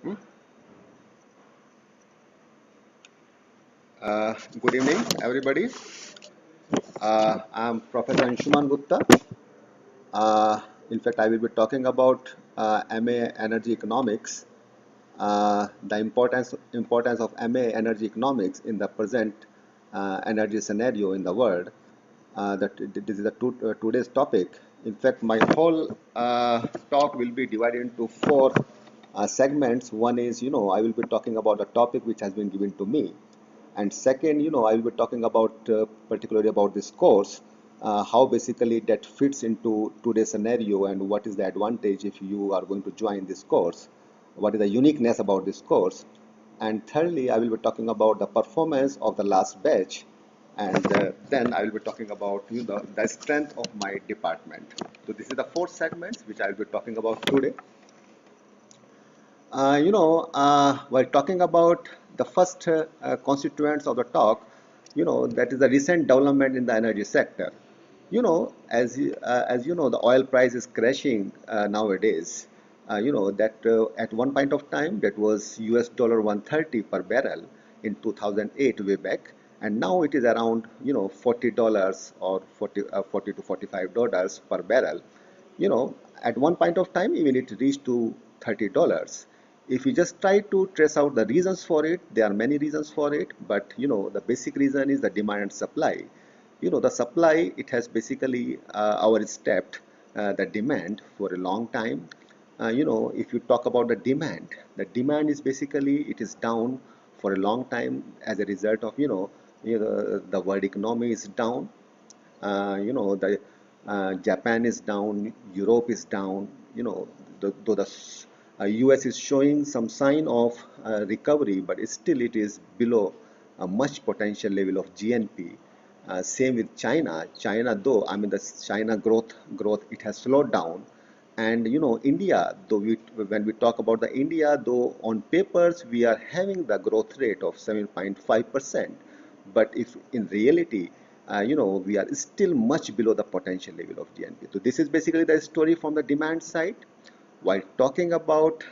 Hmm? Good evening, everybody. I'm Professor Anshuman Gupta. Uh, in fact, I will be talking about MA Energy Economics, the importance of MA Energy Economics in the present energy scenario in the world. This is today's topic. In fact, my whole talk will be divided into four segments. One is, I will be talking about a topic which has been given to me. And second, I will be talking about particularly about this course, how basically that fits into today's scenario and what is the advantage if you are going to join this course, what is the uniqueness about this course. And thirdly, I will be talking about the performance of the last batch, and then I will be talking about the strength of my department. So this is the four segments which I will be talking about today. While talking about the first constituents of the talk, that is the recent development in the energy sector. As you know, the oil price is crashing nowadays. That at one point of time that was US dollar 130 per barrel in 2008 way back, and now it is around $40 or 40 to $45 per barrel. At one point of time, even it reached to $30. If you just try to trace out the reasons for it, there are many reasons for it, but the basic reason is the demand and supply. The supply, it has basically outstripped the demand for a long time. If you talk about the demand is basically, it is down for a long time as a result of, the world economy is down. The Japan is down, Europe is down. Though the US is showing some sign of recovery, but still it is below a much potential level of GNP. Same with China. China, though, I mean, the China growth, it has slowed down. And India, though when we talk about the India, though on papers we are having the growth rate of 7.5%, but if in reality, we are still much below the potential level of GNP. So this is basically the story from the demand side. While talking about,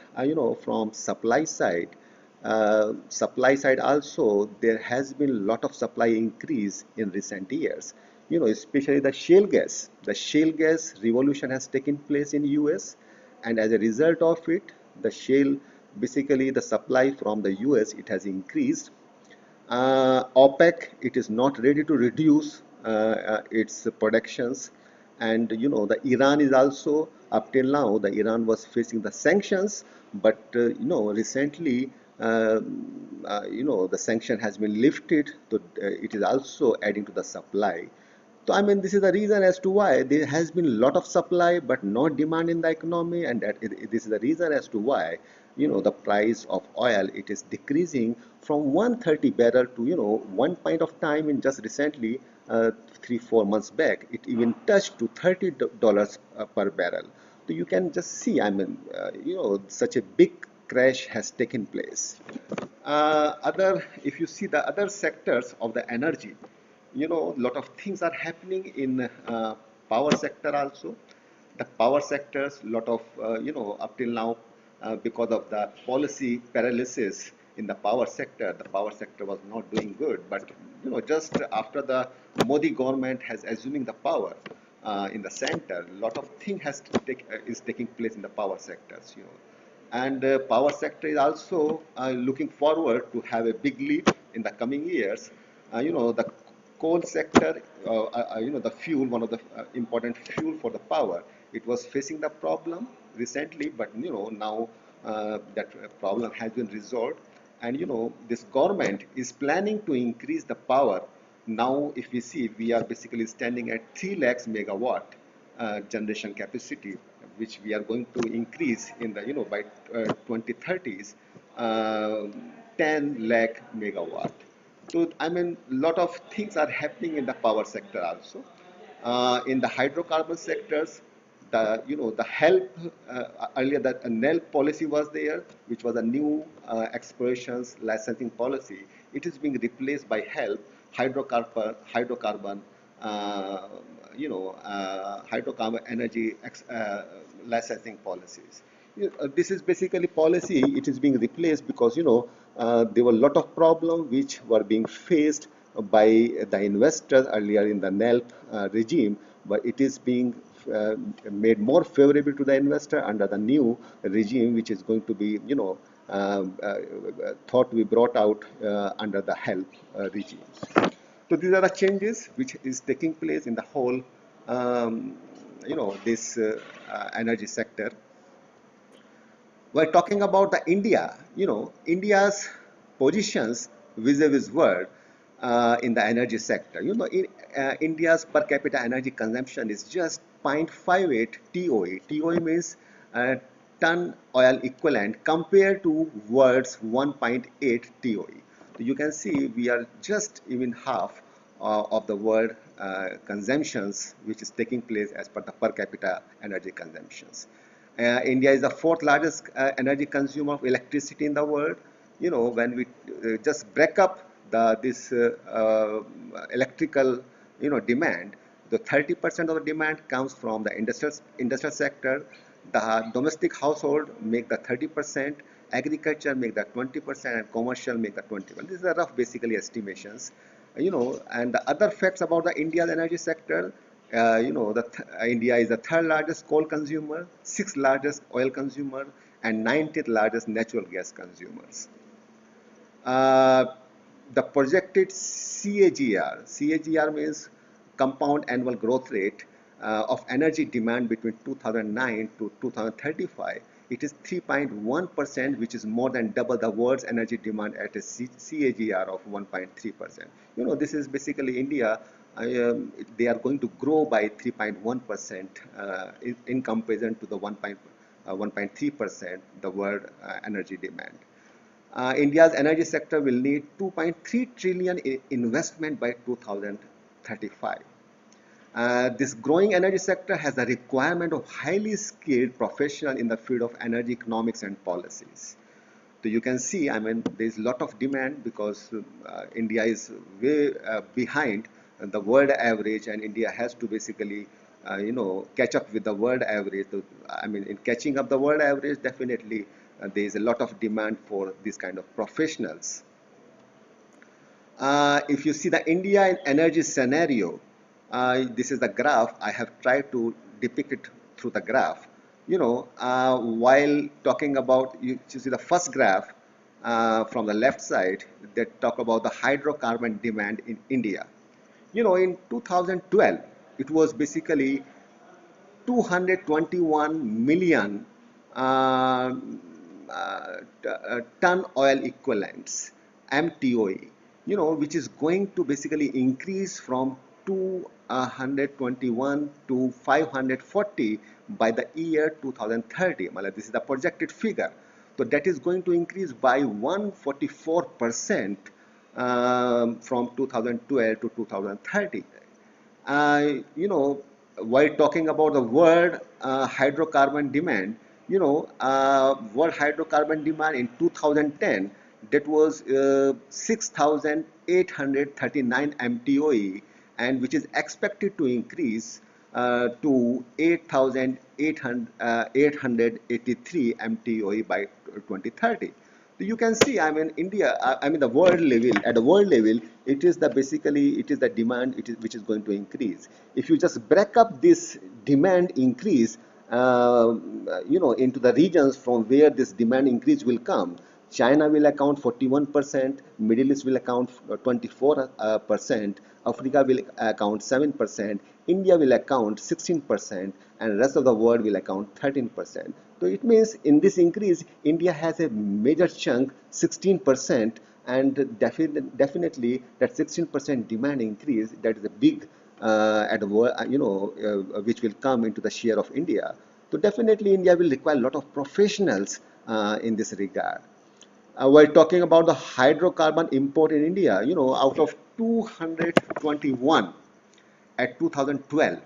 from supply side also, there has been a lot of supply increase in recent years. Especially the shale gas. The shale gas revolution has taken place in US, and as a result of it, the shale, basically the supply from the US, it has increased. OPEC, it is not ready to reduce its productions, and the Iran is also, up till now the Iran was facing the sanctions, but recently the sanction has been lifted, so it is also adding to the supply. So I mean, this is the reason as to why there has been a lot of supply but no demand in the economy, and this is the reason as to why the price of oil, it is decreasing from 130 barrel to one point of time in just recently 3 4 months back, it even touched to $30 per barrel. So you can just see, I mean, such a big crash has taken place. If you see the other sectors of the energy, a lot of things are happening in power sector also. The power sectors, lot of up till now, because of the policy paralysis in the power sector was not doing good. But just after the Modi government has assuming the power in the center, lot of thing is taking place in the power sectors. And power sector is also looking forward to have a big leap in the coming years. The coal sector, the fuel, one of the important fuel for the power, it was facing the problem recently, but now that problem has been resolved, and this government is planning to increase the power. Now, if we see, we are basically standing at 3 lakhs megawatt generation capacity, which we are going to increase in the by 2030s, 10 lakh megawatt. So I mean, a lot of things are happening in the power sector also. In the hydrocarbon sectors, the help, earlier that a NEL policy was there, which was a new explorations licensing policy. It is being replaced by help hydrocarbon hydrocarbon energy licensing policies. This is basically policy. It is being replaced because there were a lot of problems which were being faced by the investors earlier in the NELP regime, but it is being uh, made more favorable to the investor under the new regime, which is going to be thought to be brought out under the HELP regimes. So these are the changes which is taking place in the whole this energy sector. We're talking about the India, India's positions vis-a-vis world in the energy sector. India's per capita energy consumption is just 0.58 TOE. TOE means ton oil equivalent compared to world's 1.8 TOE. So you can see we are just even half of the world consumptions which is taking place as per the per capita energy consumptions. India is the fourth largest energy consumer of electricity in the world. When we just break up this electrical, demand, the 30% of the demand comes from the industrial sector. The domestic household make the 30%, agriculture make the 20%, and commercial make the 20%. These are rough, basically, estimations. And the other facts about the India's energy sector, India is the third largest coal consumer, sixth largest oil consumer, and 90th largest natural gas consumers. Uh, the projected CAGR means compound annual growth rate of energy demand between 2009 to 2035. It is 3.1%, which is more than double the world's energy demand at a CAGR of 1.3%. This is basically India. They are going to grow by 3.1% in comparison to the 1.3% the world energy demand. India's energy sector will need 2.3 trillion investment by 2035. This growing energy sector has the requirement of highly skilled professionals in the field of energy economics and policies. So you can see, there is a lot of demand because India is way behind the world average, and India has to basically, catch up with the world average. So, in catching up the world average, definitely there is a lot of demand for this kind of professionals. If you see the India energy scenario, this is the graph. I have tried to depict it through the graph. While talking about, you see the first graph from the left side that talk about the hydrocarbon demand in India. In 2012, it was basically 221 million uh, ton oil equivalents, MTOE, which is going to basically increase from 221 to 540 by the year 2030. This is the projected figure. So that is going to increase by 144% from 2012 to 2030. While talking about the world hydrocarbon demand, world hydrocarbon demand in 2010, that was 6,839 MTOE, and which is expected to increase to 8,883 MTOE by 2030. So you can see, India, the world level, at the world level, it is the basically, it is the demand, which is going to increase. If you just break up this demand increase, into the regions from where this demand increase will come, China will account 41%, Middle East will account 24%, Africa will account 7%, India will account 16%, and rest of the world will account 13%. So it means in this increase, India has a major chunk, 16%, and definitely that 16% demand increase, that is a big at which will come into the share of India. So definitely India will require a lot of professionals in this regard. While talking about the hydrocarbon import in India, out of 221 at 2012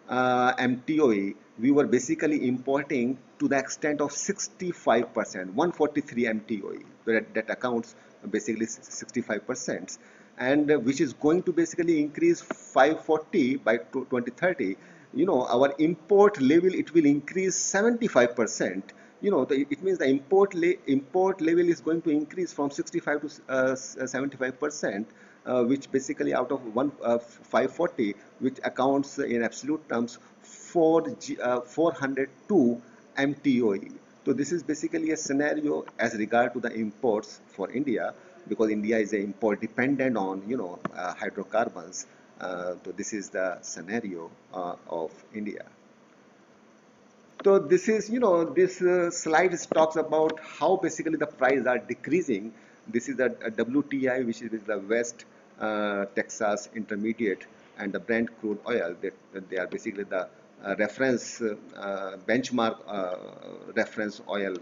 MTOE, we were basically importing to the extent of 65%, 143 MTOE. That accounts basically 65%, and which is going to basically increase 540 by 2030. Our import level, it will increase 75%, it means the import level is going to increase from 65 to 75%, which basically out of 540, which accounts in absolute terms for 402 MTOE. So this is basically a scenario as regard to the imports for India, because India is a import dependent on hydrocarbons. So this is the scenario of India. So this is, this slide talks about how basically the prices are decreasing. This is a WTI, which is the West Texas Intermediate, and the Brent crude oil. They are basically the reference benchmark reference oil,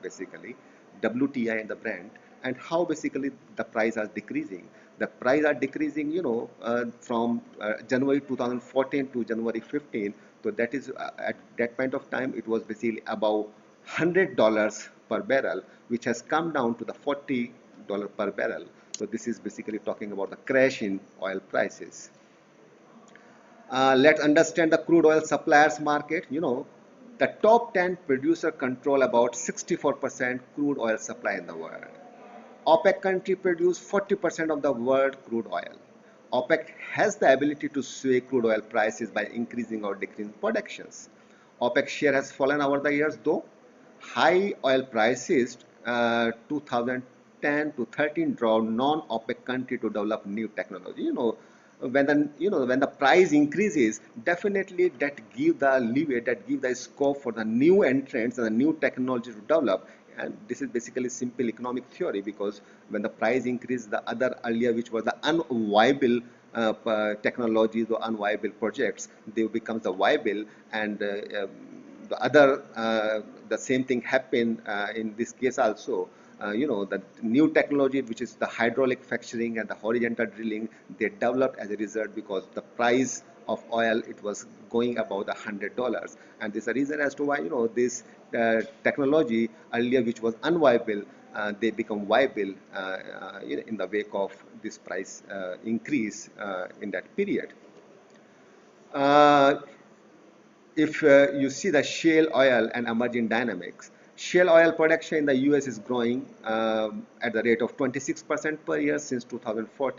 basically WTI and the Brent, and how basically the price are decreasing. The price are decreasing, from January 2014 to January 15. So that is, at that point of time, it was basically above $100 per barrel, which has come down to the $40 per barrel. So this is basically talking about the crash in oil prices. Let's understand the crude oil suppliers market. The top 10 producer control about 64% crude oil supply in the world. OPEC country produce 40% of the world crude oil. OPEC has the ability to sway crude oil prices by increasing or decreasing productions. OPEC share has fallen over the years, though. High oil prices 2010 to 13 draw non-OPEC country to develop new technology. When the price increases, definitely that give the leeway, that give the scope for the new entrants and the new technology to develop. And this is basically simple economic theory, because when the price increases, the other earlier, which was the unviable technologies or unviable projects, they become the viable. And the other the same thing happened in this case also. The new technology, which is the hydraulic fracturing and the horizontal drilling, they developed as a result, because the price of oil, it was going above the $100. And this is the reason as to why this technology earlier, which was unviable, they become viable in the wake of this price increase in that period. If you see the shale oil and emerging dynamics, shale oil production in the US is growing at the rate of 26% per year since 2004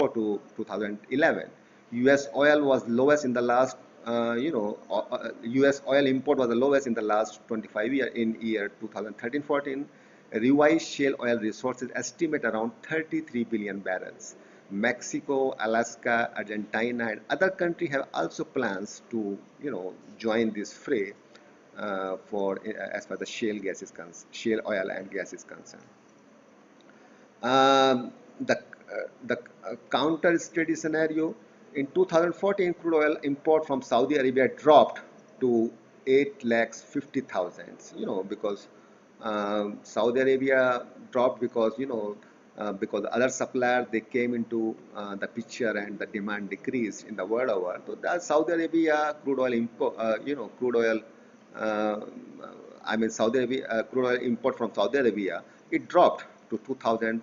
to 2011. US oil was lowest in the last, US oil import was the lowest in the last 25 years in year 2013-14. Revised shale oil resources estimate around 33 billion barrels. Mexico, Alaska, Argentina, and other countries have also plans to, join this fray as far as the shale oil and gas is concerned. The counter steady scenario in 2014, crude oil import from Saudi Arabia dropped to 8,50,000. Because Saudi Arabia dropped because because other suppliers, they came into the picture, and the demand decreased in the world over. So the Saudi Arabia crude oil import, Saudi Arabia crude oil import from Saudi Arabia, it dropped to 8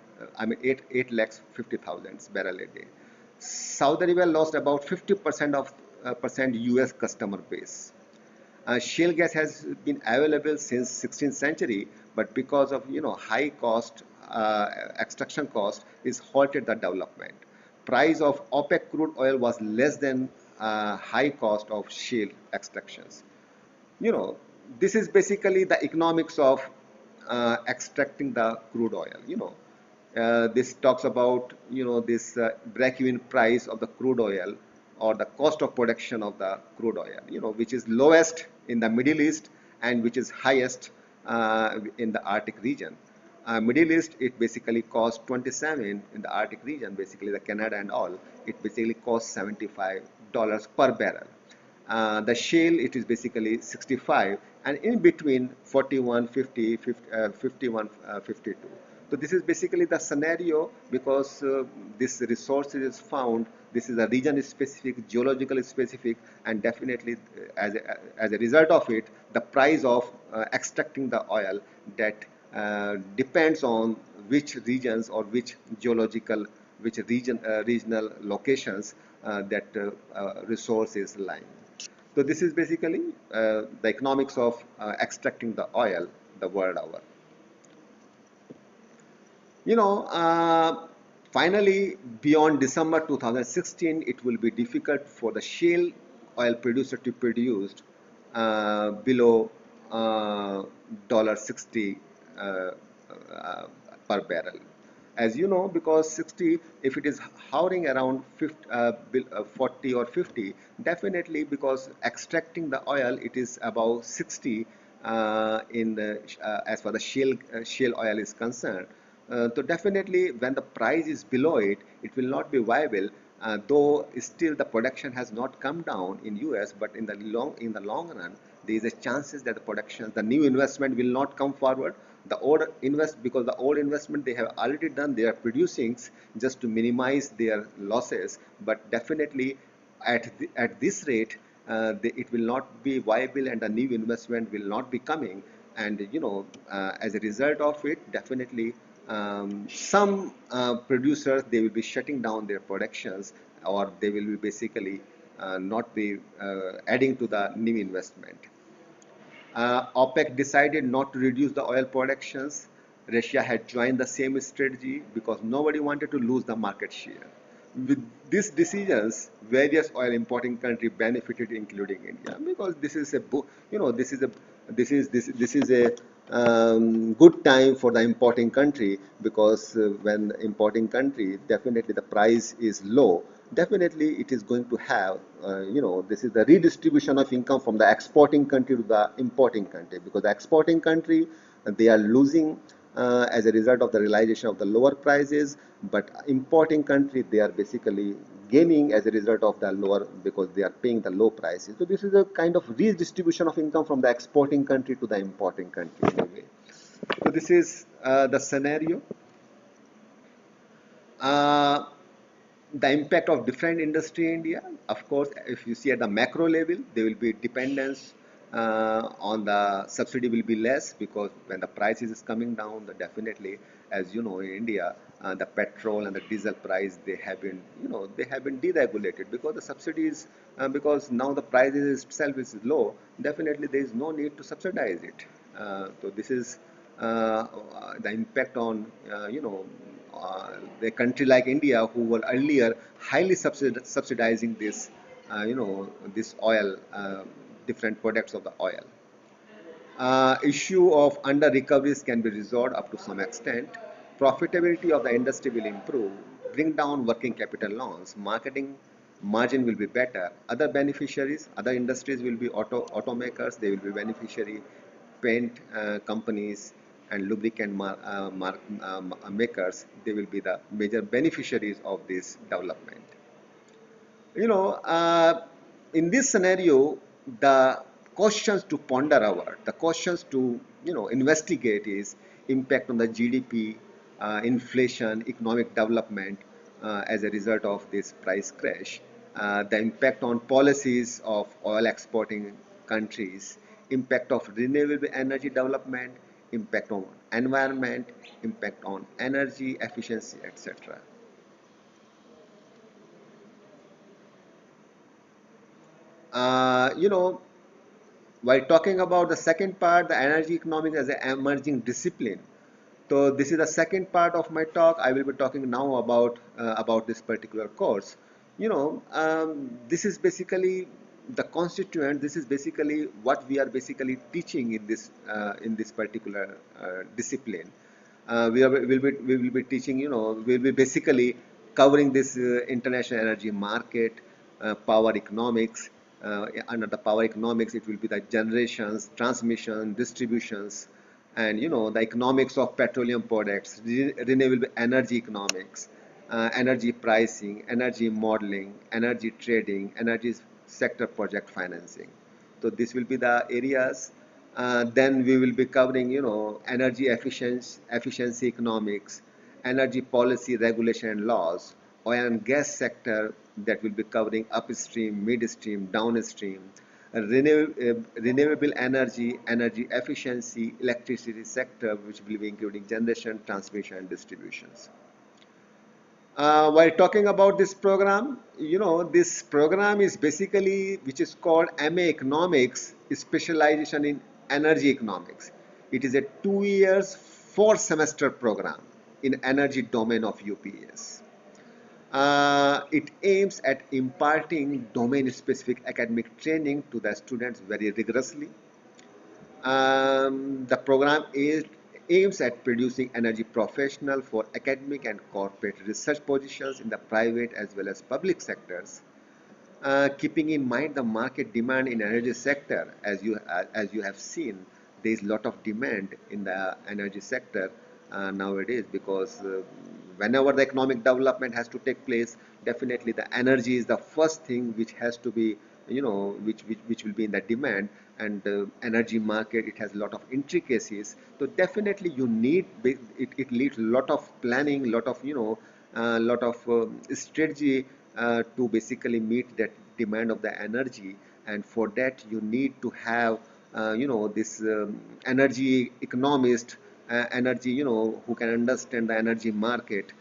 lakhs 50,000 barrel a day. Saudi Arabia lost about 50% of US customer base. Shale gas has been available since 16th century, but because of high cost extraction cost is halted the development. Price of OPEC crude oil was less than high cost of shale extractions. This is basically the economics of extracting the crude oil. This talks about this break-even price of the crude oil, or the cost of production of the crude oil, which is lowest in the Middle East and which is highest in the Arctic region. Middle East, it basically costs 27. In the Arctic region, basically the Canada and all, it basically costs $75 per barrel. The shale, it is basically 65, and in between 41, 50, 51, 52. So this is basically the scenario, because this resource is found. This is a region specific, geological specific, and definitely as a result of it, the price of extracting the oil, that depends on which regions or which regional locations that resource is lying. So this is basically the economics of extracting the oil the world over. You know, finally, beyond December 2016, it will be difficult for the shale oil producer to produce below $60 uh, uh, per barrel. As you know, because 60, if it is hovering around 50, 40 or 50, definitely because extracting the oil, it is above 60 in the, as far the shale oil is concerned. So definitely when the price is below it, it will not be viable. Though still the production has not come down in US, but in the long run, there is a chances that the new investment will not come forward. The old invest because the old investment they have already done, they are producing just to minimize their losses. But definitely at this rate, it will not be viable, and the new investment will not be coming. And as a result of it, definitely some producers, they will be shutting down their productions, or they will be basically not be adding to the new investment. OPEC decided not to reduce the oil productions. Russia had joined the same strategy because nobody wanted to lose the market share. With these decisions, various oil importing countries benefited, including India, because this is a this is a good time for the importing country, because when importing country, definitely the price is low, definitely it is going to have this is the redistribution of income from the exporting country to the importing country, because the exporting country, they are losing as a result of the realization of the lower prices, but importing country, they are basically gaining as a result of the lower, because they are paying the low prices. So this is a kind of redistribution of income from the exporting country to the importing country in a way. So this is the scenario. uh, the impact of different industry in India. Of course, if you see at the macro level, there will be dependence on the subsidy will be less, because when the prices is coming down, the definitely, as you know, in India, the petrol and the diesel price, they have been, they have been deregulated, because the subsidies, because now the price itself is low, definitely there is no need to subsidize it. So this is the impact on, a country like India, who were earlier highly subsidizing this oil, different products of the oil. Issue of under recoveries can be resolved up to some extent. Profitability of the industry will improve, bring down working capital loans, marketing margin will be better. Other beneficiaries, other industries will be automakers, they will be beneficiary, paint companies and lubricant makers, they will be the major beneficiaries of this development. you know uh, in this scenario, the questions to ponder over, the questions to investigate is impact on the GDP, inflation, economic development as a result of this price crash, the impact on policies of oil exporting countries, impact of renewable energy development, impact on environment, impact on energy efficiency, etc. You know, while talking about the second part, the energy economics as an emerging discipline. So this is the second part of my talk. I will be talking now about this particular course. This is basically the constituent. This is basically what we are basically teaching in this particular discipline. We will be teaching. We'll be basically covering this international energy market, power economics. Under the power economics, it will be the generations, transmission, distributions, and the economics of petroleum products, renewable energy economics, energy pricing, energy modeling, energy trading, energy sector project financing. So this will be the areas. Then we will be covering, energy efficiency economics, energy policy, regulation and laws, oil and gas sector, that will be covering upstream, midstream, downstream, renewable energy, energy efficiency, electricity sector, which will be including generation, transmission, and distributions. While talking about this program, this program is basically, which is called MA Economics, specialization in energy economics. It is a 2 years, 4 semester program in energy domain of UPES. It aims at imparting domain-specific academic training to the students very rigorously. The program aims at producing energy professionals for academic and corporate research positions in the private as well as public sectors, keeping in mind the market demand in energy sector. As you have seen, there is a lot of demand in the energy sector nowadays, because whenever the economic development has to take place, definitely the energy is the first thing which has to be, which will be in the demand. And energy market, it has a lot of intricacies, so definitely you need it needs a lot of planning, lot of lot of strategy to basically meet that demand of the energy. And for that you need to have this energy economist, energy, who can understand the energy market,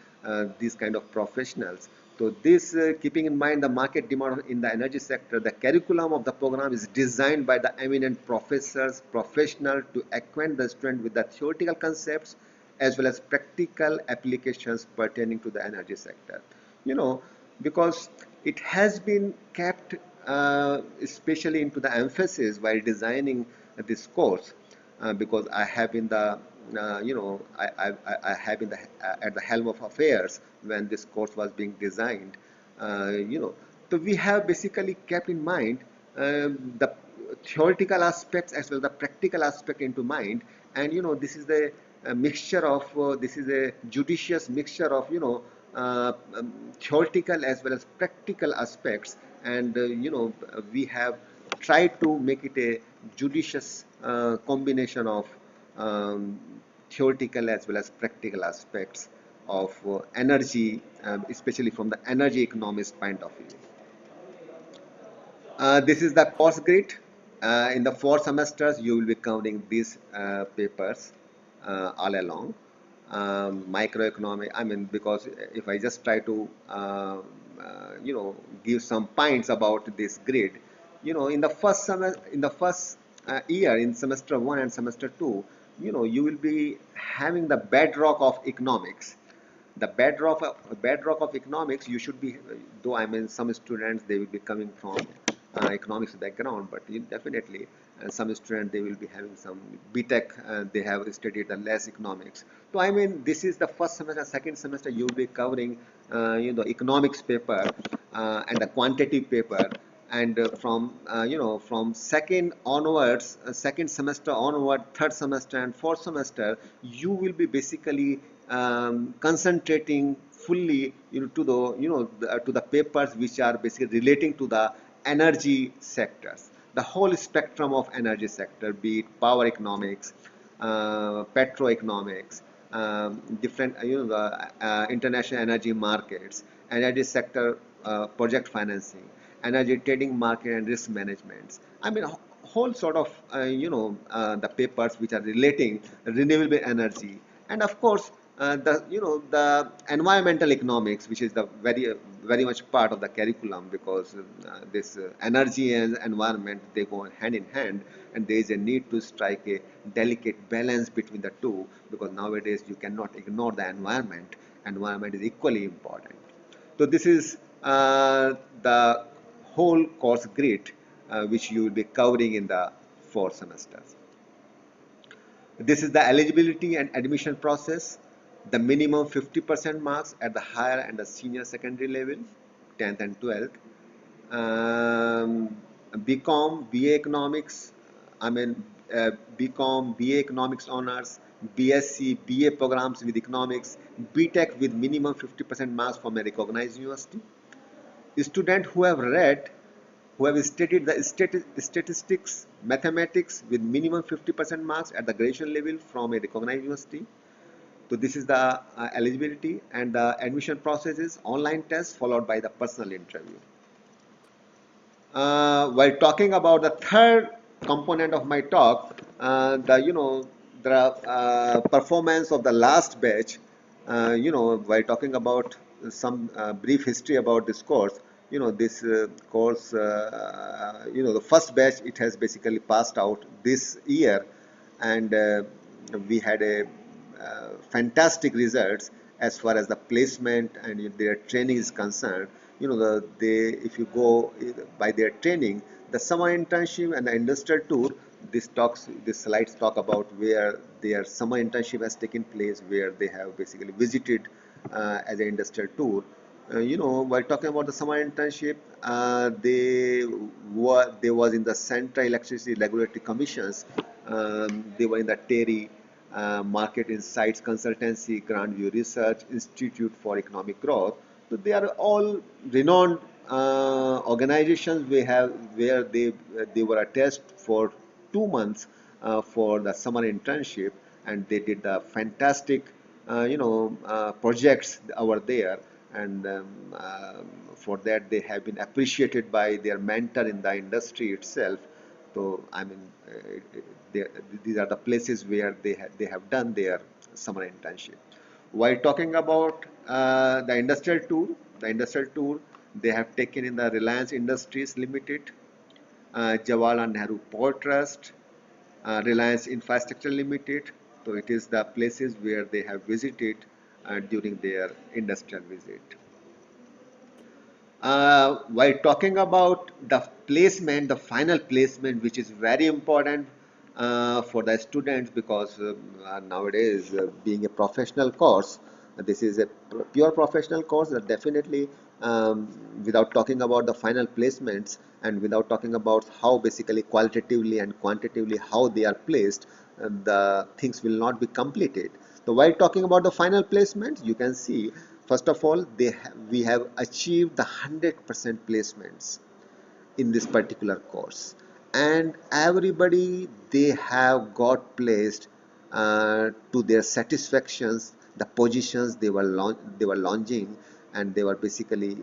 these kind of professionals. So this, keeping in mind the market demand in the energy sector, the curriculum of the program is designed by the eminent professors, professional, to acquaint the student with the theoretical concepts as well as practical applications pertaining to the energy sector. You know, because it has been kept especially into the emphasis while designing this course, because I have been the I have been at the helm of affairs when this course was being designed. So we have basically kept in mind the theoretical aspects as well as the practical aspect into mind. And this is the mixture of this is a judicious mixture of theoretical as well as practical aspects. And we have tried to make it a judicious combination of um, theoretical as well as practical aspects of energy, especially from the energy economist point of view. This is the course grid. In the 4 semesters, you will be covering these papers all along. Microeconomic, I mean, because if I just try to, give some points about this grid, in the first semester, in the first year, in semester 1 and semester 2, you will be having the bedrock of economics. The bedrock of economics, you should be, though I mean some students, they will be coming from economics background, but definitely some students, they will be having some btech, they have studied the less economics. So I mean, this is the first semester. Second semester you will be covering economics paper and the quantitative paper. And from second onwards, second semester onward, third semester and fourth semester, you will be basically concentrating fully to the papers which are basically relating to the energy sectors, the whole spectrum of energy sector, be it power economics, petroeconomics, different the international energy markets, energy sector, project financing, energy trading market and risk management. I mean, whole sort of the papers which are relating renewable energy. And of course the environmental economics, which is the very much part of the curriculum, because this energy and environment, they go hand in hand. And there is a need to strike a delicate balance between the two, because nowadays you cannot ignore the environment. Environment is equally important. So this is the whole course grid which you will be covering in the 4 semesters. This is the eligibility and admission process. The minimum 50% marks at the higher and the senior secondary level, 10th and 12th. BCom, BA Economics, I mean, BCom, BA Economics honors, BSc, BA programs with economics, BTech with minimum 50% marks from a recognized university. Students who have studied the statistics, mathematics with minimum 50% marks at the graduation level from a recognized university. So this is the eligibility. And the admission process is online test followed by the personal interview. While talking about the third component of my talk, the performance of the last batch, while talking about some brief history about this course. This course, the first batch, it has basically passed out this year, and we had a fantastic results as far as the placement and their training is concerned. If you go by their training, the summer internship and the industrial tour, these slides talk about where their summer internship has taken place, where they have basically visited as an industrial tour. While talking about the summer internship, they was in the Central Electricity Regulatory Commissions. They were in the Terry Market Insights Consultancy, Grandview Research Institute for Economic Growth. So they are all renowned organizations where they were attached for 2 months for the summer internship, and they did the fantastic projects over there, and for that they have been appreciated by their mentor in the industry itself. So I mean, they, these are the places where they have done their summer internship. While talking about the industrial tour they have taken in the Reliance Industries Limited, Jawaharlal Nehru Port Trust, Reliance Infrastructure Limited. So it is the places where they have visited during their industrial visit. While talking about the placement, the final placement, which is very important for the students, because nowadays, being a professional course, this is a pure professional course, definitely, without talking about the final placements and without talking about how basically qualitatively and quantitatively how they are placed, the things will not be completed. So while talking about the final placements, you can see, first of all, we have achieved the 100% placements in this particular course, and everybody, they have got placed to their satisfactions, the positions they were launching, and they were basically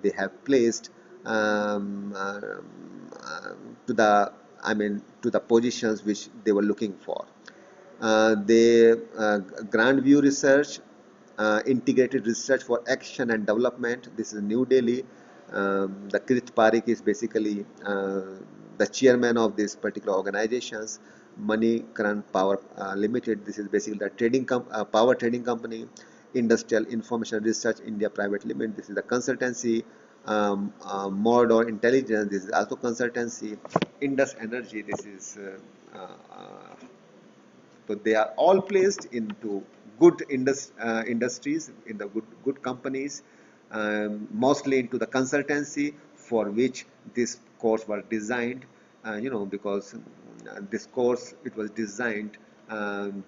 they have placed to the, I mean, to the positions which they were looking for. The Grandview Research, Integrated Research for Action and Development. This is New Delhi. The Kirit Parikh is basically the chairman of this particular organizations. Money Current Power Limited. This is basically the power trading company. Industrial Information Research India Private Limited. This is the consultancy. Mordor Intelligence. This is also consultancy. Indus Energy. This is so they are all placed into good industries, in the good companies, mostly into the consultancy for which this course was designed. Because this course, it was designed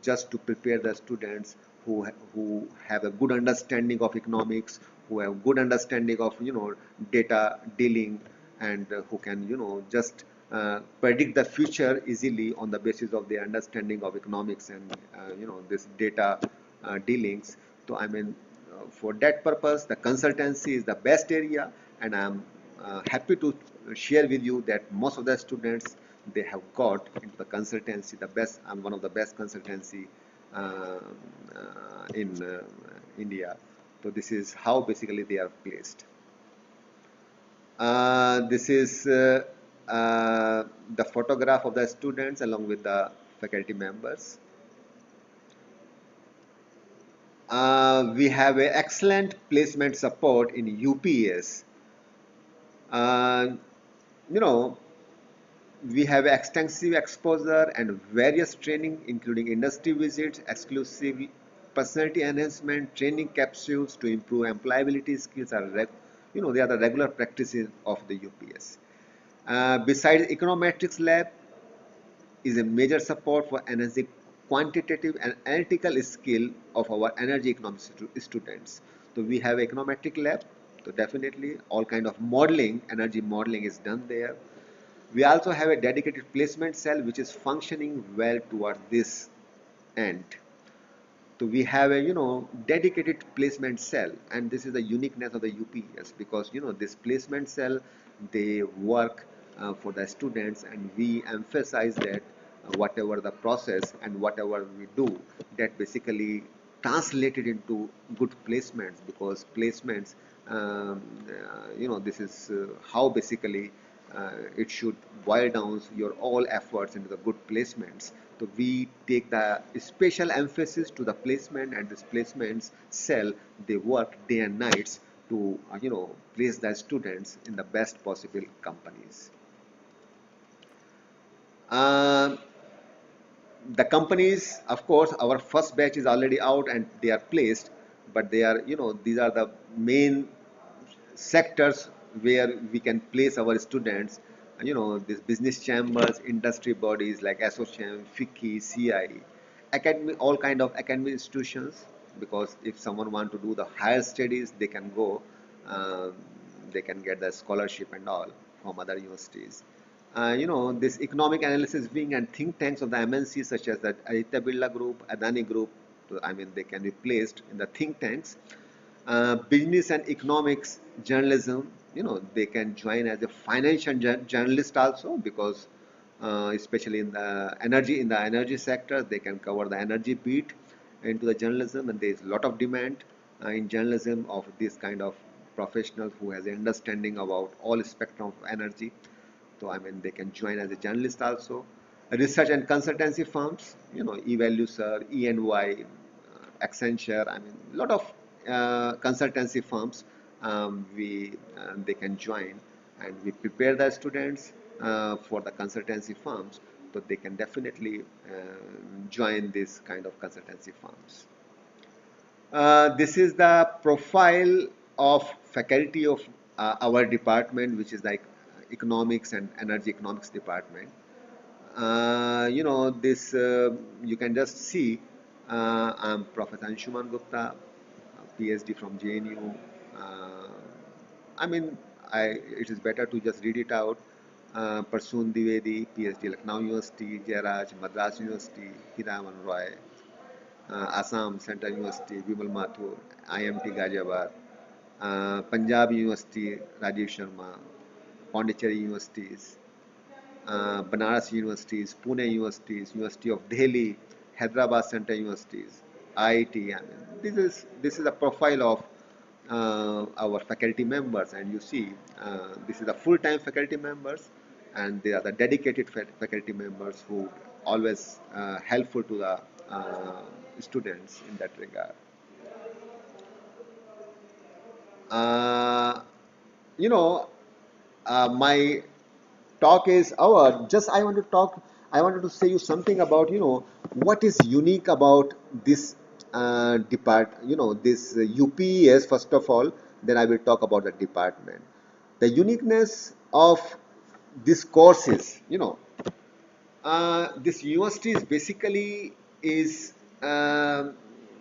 just to prepare the students who have a good understanding of economics, who have good understanding of data dealing, and who can just predict the future easily on the basis of their understanding of economics and this data dealings. So I mean, for that purpose, the consultancy is the best area, and I'm happy to share with you that most of the students, they have got into the consultancy, the best, and one of the best consultancy uh, in India. So this is how basically they are placed. This is the photograph of the students along with the faculty members. We have an excellent placement support in UPES. Uh, you know, we have extensive exposure and various training, including industry visits, exclusive personality enhancement, training capsules to improve employability skills they are the regular practices of the UPS. Besides econometrics lab is a major support for enhancing quantitative and analytical skill of our energy economics students. So we have econometric lab. So definitely all kind of modeling, energy modeling is done there. We also have a dedicated placement cell which is functioning well toward this end. So we have a dedicated placement cell, and this is the uniqueness of the UPS, because this placement cell, they work for the students, and we emphasize that whatever the process and whatever we do, that basically translated into good placements, because placements, this is how basically it should boil down your all efforts into the good placements. So we take the special emphasis to the placement, and these placements cell, they work day and nights to place the students in the best possible companies. Uh, the companies, of course, our first batch is already out and they are placed, but they are, these are the main sectors where we can place our students. These business chambers, industry bodies like association, FICCI, CI, academy, all kind of academic institutions, because if someone want to do the higher studies, they can go, um, they can get the scholarship and all from other universities. This economic analysis wing and think tanks of the MNC such as the Aditya Birla Group, Adani Group, they can be placed in the think tanks. Business and economics journalism, they can join as a financial journalist also, because especially in the energy sector, they can cover the energy beat into the journalism, and there is a lot of demand in journalism of this kind of professionals who has understanding about all spectrum of energy. So they can join as a journalist also. Research and consultancy firms, Evaluator, E&Y, Accenture. A lot of consultancy firms. They can join, and we prepare the students for the consultancy firms, so they can definitely join this kind of consultancy firms. This is the profile of faculty of our department, which is like economics and energy economics department. This you can just see. I'm Professor Anshuman Gupta, PhD from JNU. Uh, I mean, it is better to just read it out. Parsoon Dwivedi, PhD, Lucknow University, Jairaj, Madras University, Hiraman Roy, Assam Central University, Vimal Mathur, IMT Ghaziabad, Punjab University, Rajiv Sharma, Pondicherry Universities, Banaras Universities, Pune Universities, University of Delhi, Hyderabad Central Universities, IIT. This is a profile of our faculty members, and you see this is the full-time faculty members, and they are the dedicated faculty members who always helpful to the students in that regard. Uh, you know, my talk is over. Just I wanted to say you something about what is unique about this this UPES first of all. Then I will talk about the department. The uniqueness of this course is, this university is basically is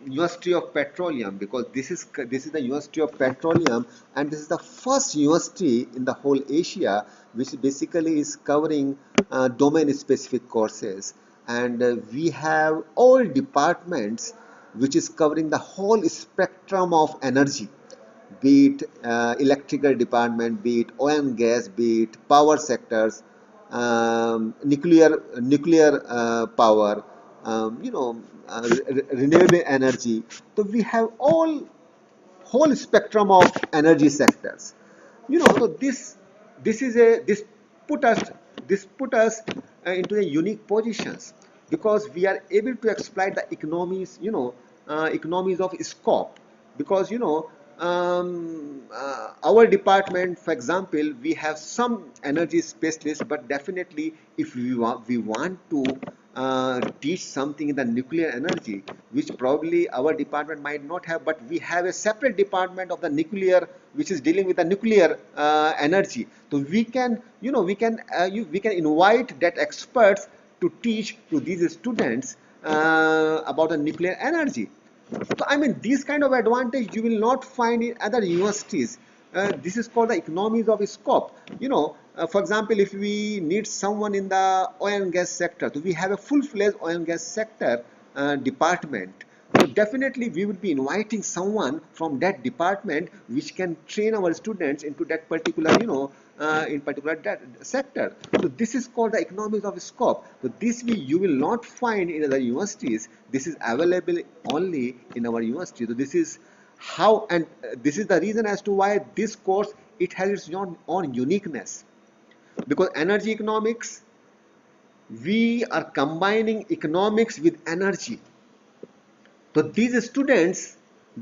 University of Petroleum, because this is the University of Petroleum, and this is the first university in the whole Asia which basically is covering domain specific courses, and we have all departments which is covering the whole spectrum of energy, be it electrical department, be it oil and gas, be it power sectors, nuclear power, renewable energy. So we have all whole spectrum of energy sectors. So this put us put us into a unique positions, because we are able to exploit the economies, economies of scope, because our department, for example, we have some energy specialists, but definitely if we want to teach something in the nuclear energy, which probably our department might not have, but we have a separate department of the nuclear which is dealing with the nuclear energy. So we can, we can invite that experts to teach to these students about the nuclear energy. So this kind of advantage you will not find in other universities. This is called the economies of scope. For example, if we need someone in the oil and gas sector, so we have a full-fledged oil and gas sector department. So definitely we would be inviting someone from that department which can train our students into that particular, in particular that sector. So this is called the economies of scope. So this you will not find in other universities. This is available only in our university. So this is how, and this is the reason as to why this course, it has its own uniqueness, because energy economics, we are combining economics with energy. So these students,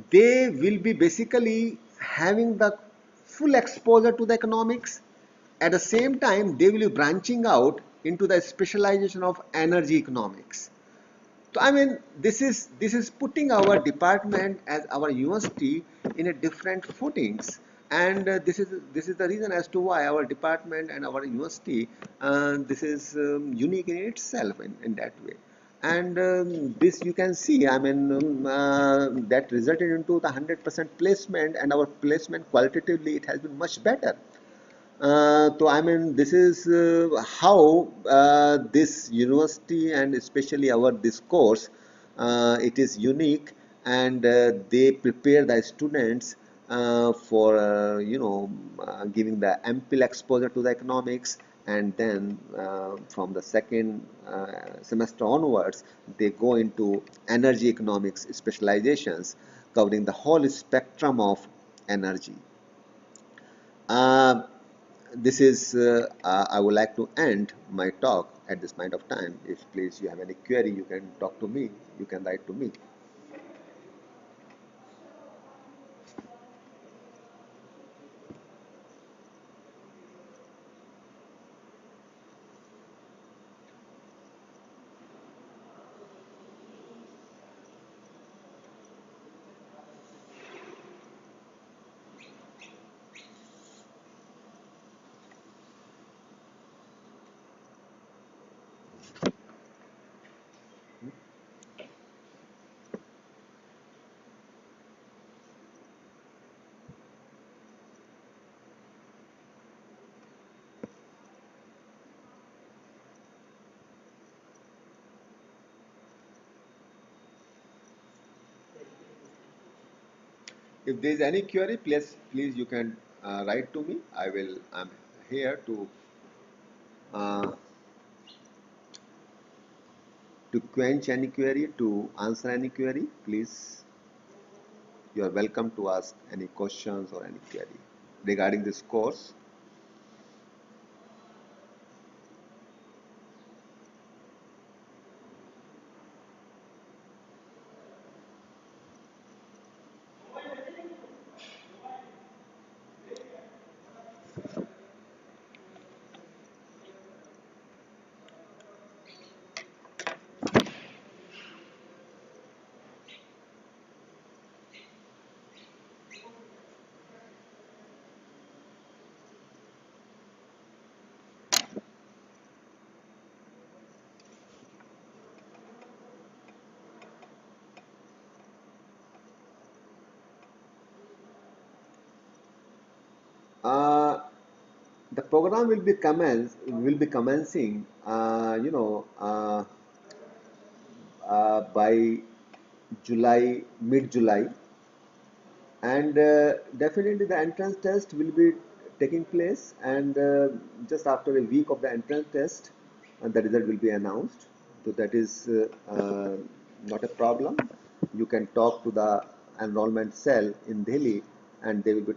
they will be basically having the full exposure to the economics. At the same time, they will be branching out into the specialization of energy economics. So I mean, this is putting our department as our university in a different footings, and this is the reason as to why our department and our university, this is unique in itself in that way. And this you can see, I mean, that resulted into the 100% placement, and our placement qualitatively it has been much better. So I mean, this is how this university and especially our this course, it is unique, and they prepare the students for giving the ample exposure to the economics, and then from the second semester onwards, they go into energy economics specializations, covering the whole spectrum of energy. Uh, this is, I would like to end my talk at this point of time. If please you have any query, you can talk to me, you can write to me. If there is any query, please you can write to me. I'm here uh, to quench any query, to answer any query. Please, you are welcome to ask any questions or any query regarding this course. Uh, the program will be commencing, by July, mid July, and definitely the entrance test will be taking place, and just after a week of the entrance test, the result will be announced. So that is not a problem. You can talk to the enrollment cell in Delhi, and they will be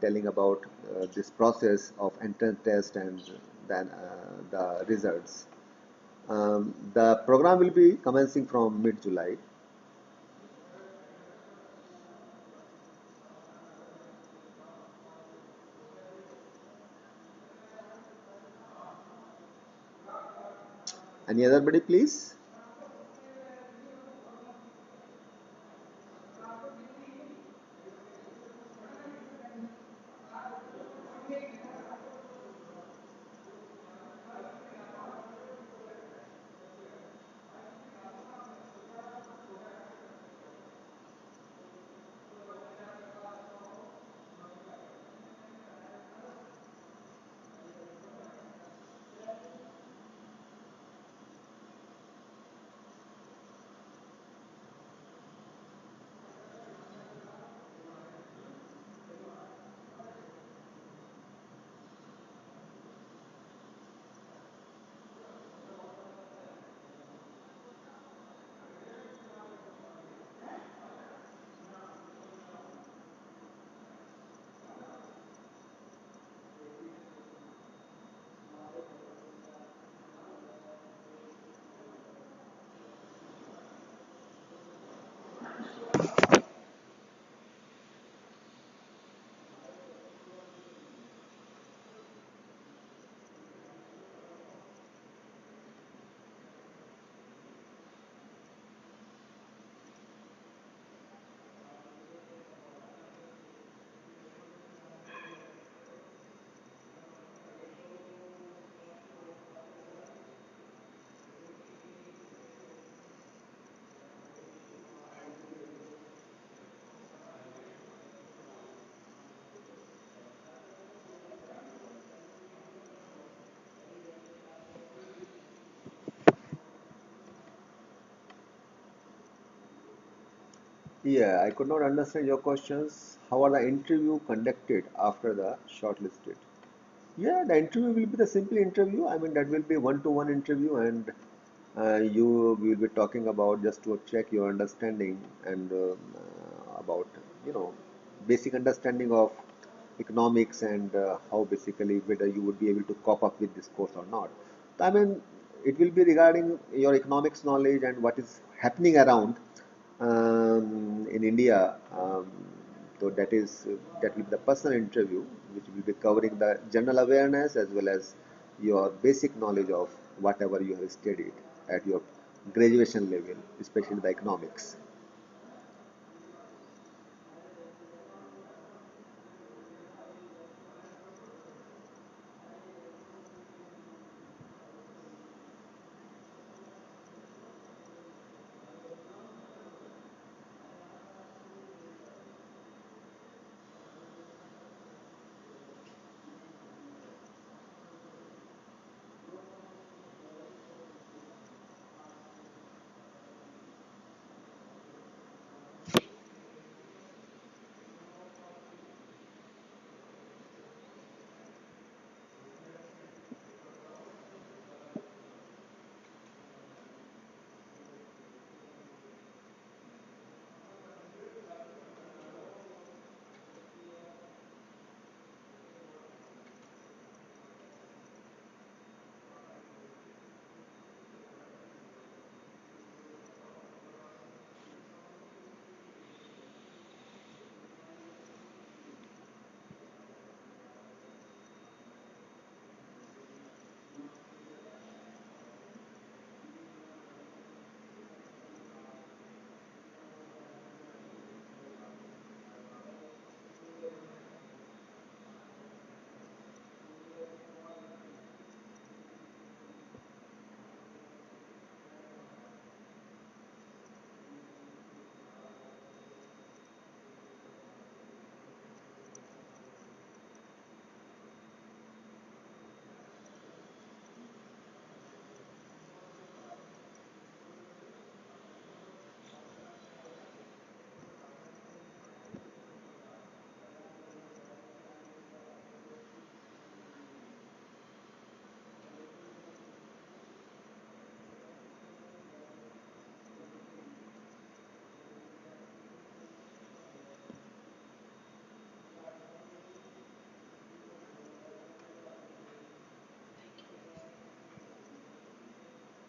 telling about this process of entrance test and then the results. The program will be commencing from mid July. Any other buddy, please? Yeah, I could not understand your questions. How are the interview conducted after the shortlisted? Yeah, the interview will be the simple interview. I mean, that will be one-to-one interview, and you will be talking about just to check your understanding and about basic understanding of economics and how basically whether you would be able to cope up with this course or not. I mean, it will be regarding your economics knowledge and what is happening around in India. So that will be the personal interview, which will be covering the general awareness as well as your basic knowledge of whatever you have studied at your graduation level, especially the economics.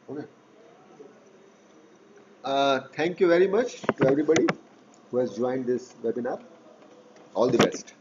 Okay. Thank you very much to everybody who has joined this webinar. All the best.